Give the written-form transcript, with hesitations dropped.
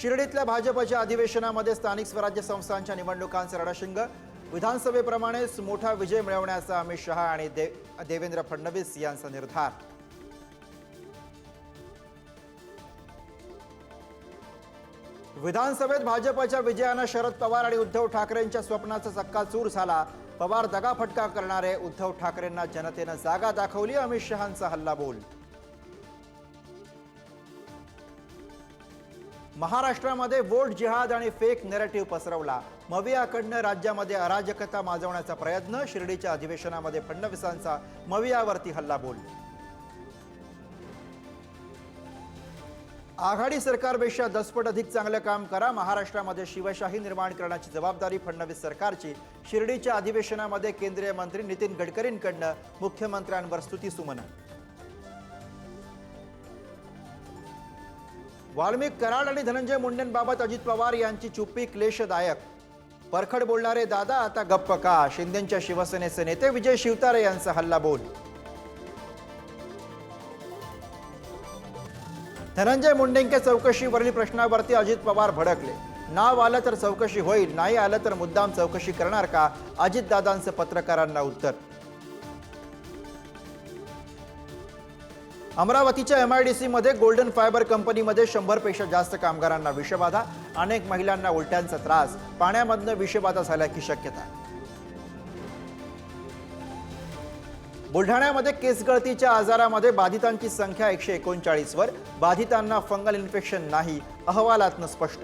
शिर्डीतल्या भाजपच्या अधिवेशनामध्ये स्थानिक स्वराज्य संस्थांच्या निवडणुकांचे रणशिंग। विधानसभेप्रमाणेच मोठा विजय मिळवण्याचा अमित शहा आणि देवेंद्र फडणवीस यांचा निर्धार। विधानसभेत भाजपच्या विजयाने शरद पवार आणि उद्धव ठाकरेंच्या स्वप्नाचा चक्काचूर झाला। पवार दगाफटका करणारे, उद्धव ठाकरेंना जनतेने जागा दाखवली, अमित शहांचा हल्लाबोल। महाराष्ट्रामध्ये वोट जिहाद आणि फेक नॅरेटिव्ह पसरवला। मवियाकडनं राज्यामध्ये अराजकता माजवण्याचा प्रयत्न। शिर्डीच्या अधिवेशनामध्ये फडणवीसांचा मवियावरती हल्लाबोल। आघाडी सरकारपेक्षा 10 पट अधिक चांगलं काम करा। महाराष्ट्रामध्ये शिवशाही निर्माण करण्याची जबाबदारी फडणवीस सरकारची। शिर्डीच्या अधिवेशनामध्ये केंद्रीय मंत्री नितीन गडकरींकडनं मुख्यमंत्र्यांवर स्तुतीसुमन। वाल्मिक कराड आणि धनंजय मुंडेंबाबत अजित पवार यांची चुप्पी क्लेशदायक। परखड बोलणारे दादा आता गप्प का? शिंदेच्या शिवसेनेचे नेते विजय शिवतारे यांचा हल्लाबोल। धनंजय मुंडेंच्या चौकशीवरील प्रश्नावरती अजित पवार भडकले। नाव आलं तर चौकशी होईल, नाही आलं तर मुद्दाम चौकशी करणार का? अजितदादांचं पत्रकारांना उत्तर। अमरावतीच्या MIDC मध्ये गोल्डन फायबर कंपनीमध्ये 100 पेक्षा जास्त कामगारांना विषबाधा। अनेक महिलांना उलट्यांचा त्रास। पाण्यामधनं विषबाधा झाल्याची शक्यता। बुलढाण्यामध्ये केसगळतीच्या आजारामध्ये बाधितांची संख्या 139 वर। बाधितांना फंगल इन्फेक्शन नाही, अहवालातनं स्पष्ट।